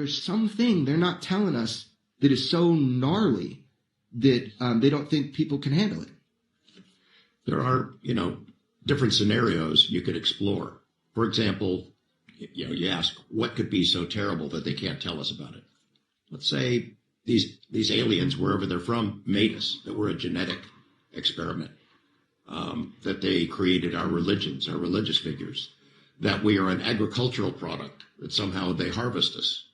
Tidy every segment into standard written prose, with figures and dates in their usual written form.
There's something they're not telling us that is so gnarly that they don't think people can handle it. There are, different scenarios you could explore. For example, you ask, what could be so terrible that they can't tell us about it? Let's say these aliens, wherever they're from, made us, that we're a genetic experiment, that they created our religions, our religious figures, that we are an agricultural product, that somehow they harvest us,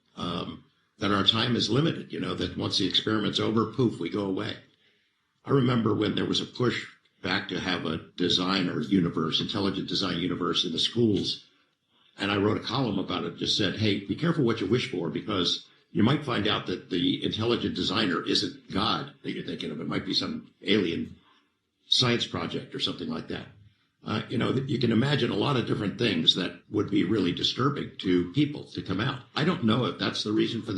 that our time is limited, that once the experiment's over, poof, we go away. I remember when there was a push back to have a designer universe, intelligent design universe in the schools, and I wrote a column about it, just said, hey, be careful what you wish for, because you might find out that the intelligent designer isn't God that you're thinking of. It might be some alien science project or something like that. You can imagine a lot of different things that would be really disturbing to people to come out. I don't know if that's the reason for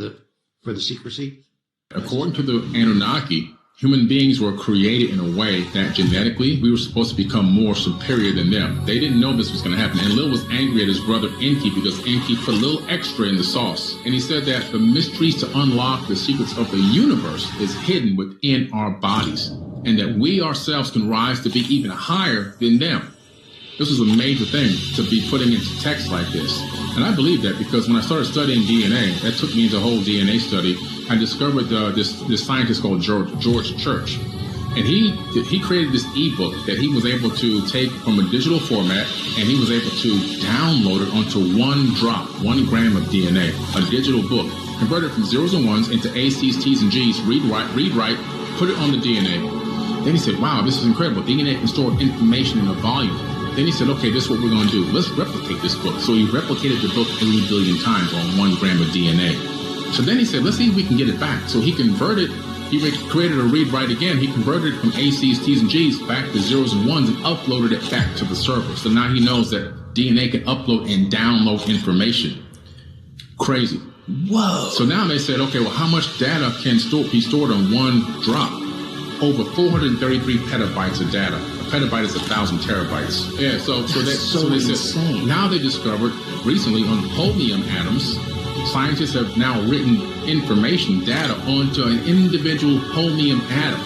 the secrecy. According to the Anunnaki, human beings were created in a way that genetically we were supposed to become more superior than them. They didn't know this was going to happen. And Lil was angry at his brother Enki because Enki put a little extra in the sauce. And he said that the mysteries to unlock the secrets of the universe is hidden within our bodies, and that we ourselves can rise to be even higher than them. This was a major thing to be putting into text like this. And I believe that because when I started studying DNA, that took me into a whole DNA study. I discovered this scientist called George Church. And he created this ebook that he was able to take from a digital format, and he was able to download it onto 1 gram of DNA, a digital book, convert it from zeros and ones into ACs, T's, and G's, read, write, put it on the DNA. Then he said, wow, this is incredible. DNA can store information in a volume. Then he said, okay, this is what we're going to do. Let's replicate this book. So he replicated the book 80 billion times on 1 gram of DNA. So then he said, let's see if we can get it back. So he converted, he created a read-write again. He converted it from ACs, T's, and G's back to zeros and ones and uploaded it back to the server. So now he knows that DNA can upload and download information. Crazy. Whoa. So now they said, okay, well, how much data can be stored on one drop? Over 433 petabytes of data. A petabyte is 1,000 terabytes. Yeah, so they said, now they discovered recently on holmium atoms, scientists have now written information, data onto an individual holmium atom.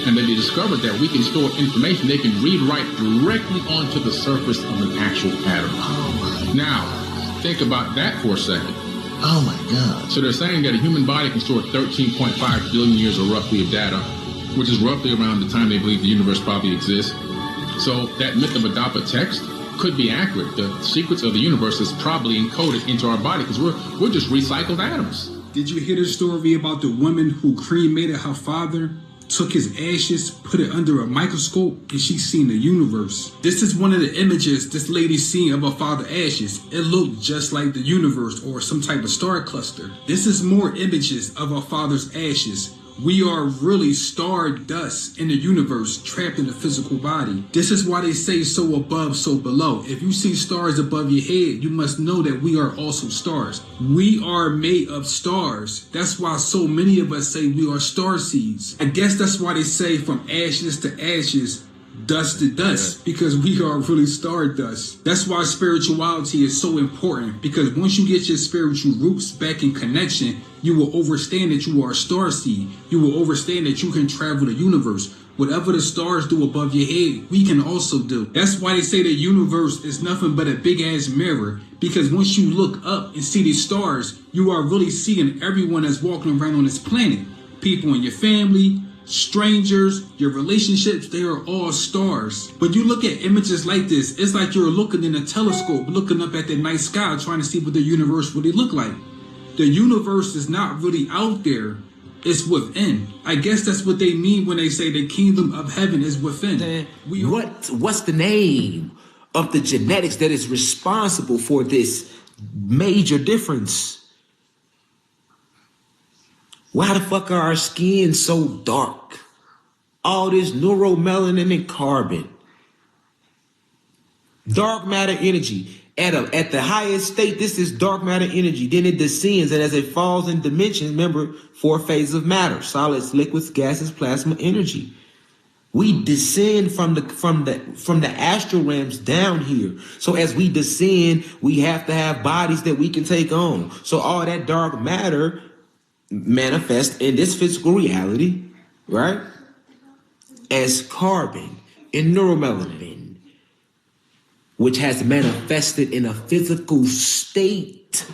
And then they discovered that we can store information. They can read write directly onto the surface of an actual atom. Oh my. Now, think about that for a second. Oh my God. So they're saying that a human body can store 13.5 billion years or roughly of data, which is roughly around the time they believe the universe probably exists. So that myth of Adapa text could be accurate. The secrets of the universe is probably encoded into our body because we're just recycled atoms. Did you hear the story about the woman who cremated her father, took his ashes, put it under a microscope, and she seen the universe? This is one of the images this lady seen of her father's ashes. It looked just like the universe or some type of star cluster. This is more images of her father's ashes. We are really star dust in the universe, trapped in the physical body. This is why they say so above, so below. If you see stars above your head, you must know that we are also stars. We are made of stars. That's why so many of us say we are star seeds. I guess that's why they say from ashes to ashes, dust to dust, because we are really stardust. That's why spirituality is so important, because once you get your spiritual roots back in connection, you will understand that you are a star seed. You will understand that you can travel the universe. Whatever the stars do above your head, we can also do. That's why they say the universe is nothing but a big ass mirror, because once you look up and see these stars, you are really seeing everyone that's walking around on this planet. People in your family, strangers, your relationships, they are all stars. But you look at images like this, it's like you're looking in a telescope, looking up at the night sky, trying to see what the universe really look like. The universe is not really out there, it's within. I guess that's what they mean when they say the kingdom of heaven is within. What's the name of the genetics that is responsible for this major difference? Why the fuck are our skin so dark? All this neuromelanin and carbon. Dark matter energy. At the highest state, this is dark matter energy. Then it descends, and as it falls in dimensions, remember, 4 phases of matter: solids, liquids, gases, plasma, energy. We descend from the astral realms down here. So as we descend, we have to have bodies that we can take on. So all that dark matter manifests in this physical reality, right? As carbon and neuromelanin, which has manifested in a physical state.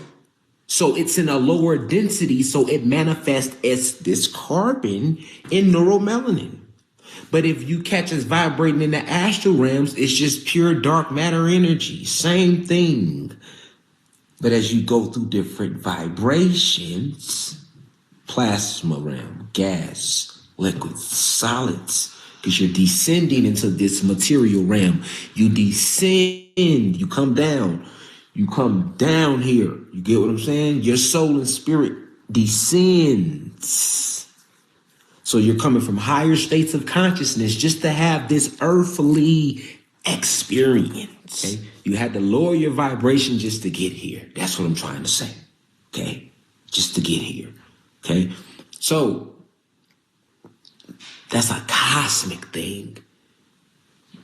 So it's in a lower density, so it manifests as this carbon in neuromelanin. But if you catch us vibrating in the astral realms, it's just pure dark matter energy. Same thing. But as you go through different vibrations, plasma realm, gas, liquids, solids, because you're descending into this material realm. You descend, you come down here. You get what I'm saying? Your soul and spirit descends. So you're coming from higher states of consciousness just to have this earthly experience. Okay? You had to lower your vibration just to get here. That's what I'm trying to say. Okay? Just to get here. Okay? So that's a cosmic thing.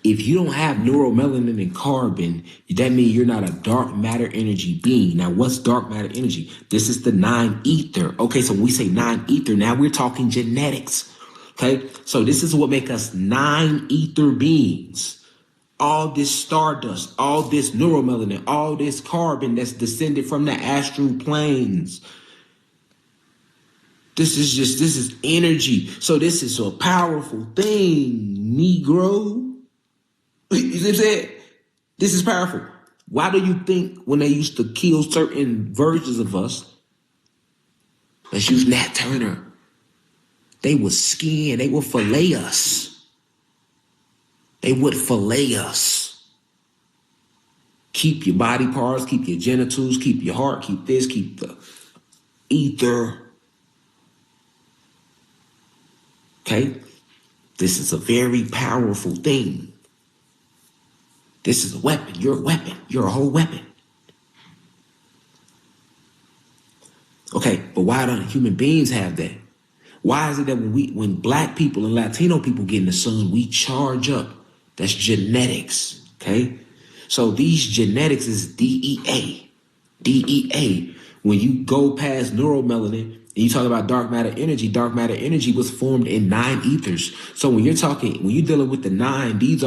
If you don't have neuromelanin and carbon, that means you're not a dark matter energy being. Now, what's dark matter energy? This is the 9 ether. Okay, so when we say 9 ether, now we're talking genetics. Okay, so this is what makes us 9 ether beings. All this stardust, all this neuromelanin, all this carbon that's descended from the astral planes. This is energy. So this is a powerful thing, Negro. You see what I'm saying? This is powerful. Why do you think when they used to kill certain versions of us, let's use Nat Turner, they would skin, they would fillet us. They would fillet us. Keep your body parts, keep your genitals, keep your heart, keep this, keep the ether. Okay? This is a very powerful thing. This is a weapon. You're a weapon. You're a whole weapon. Okay, but why don't human beings have that? Why is it that when black people and Latino people get in the sun, we charge up? That's genetics, okay? So these genetics is DEA. DEA. When you go past neuromelanin and you talk about dark matter energy was formed in 9 ethers. So when you're dealing with the 9, these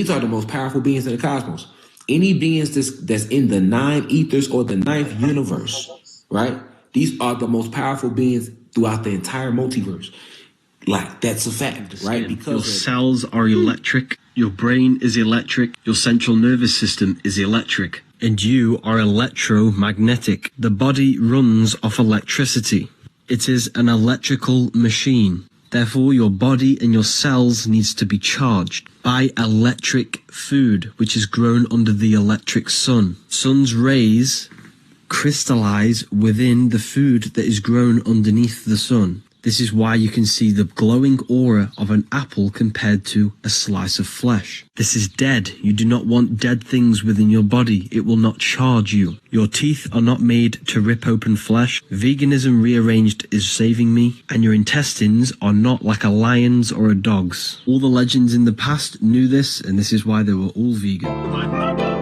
are the most powerful beings in the cosmos. Any beings that's in the 9 ethers or the 9th universe, right? These are the most powerful beings throughout the entire multiverse. Like, that's a fact, right? Because your cells are electric, your brain is electric, your central nervous system is electric, and you are electromagnetic. The body runs off electricity. It is an electrical machine. Therefore, your body and your cells needs to be charged by electric food, which is grown under the electric sun. Sun's rays crystallize within the food that is grown underneath the sun. This is why you can see the glowing aura of an apple compared to a slice of flesh. This is dead. You do not want dead things within your body. It will not charge you. Your teeth are not made to rip open flesh. Veganism rearranged is saving me. And your intestines are not like a lion's or a dog's. All the legends in the past knew this, and this is why they were all vegan.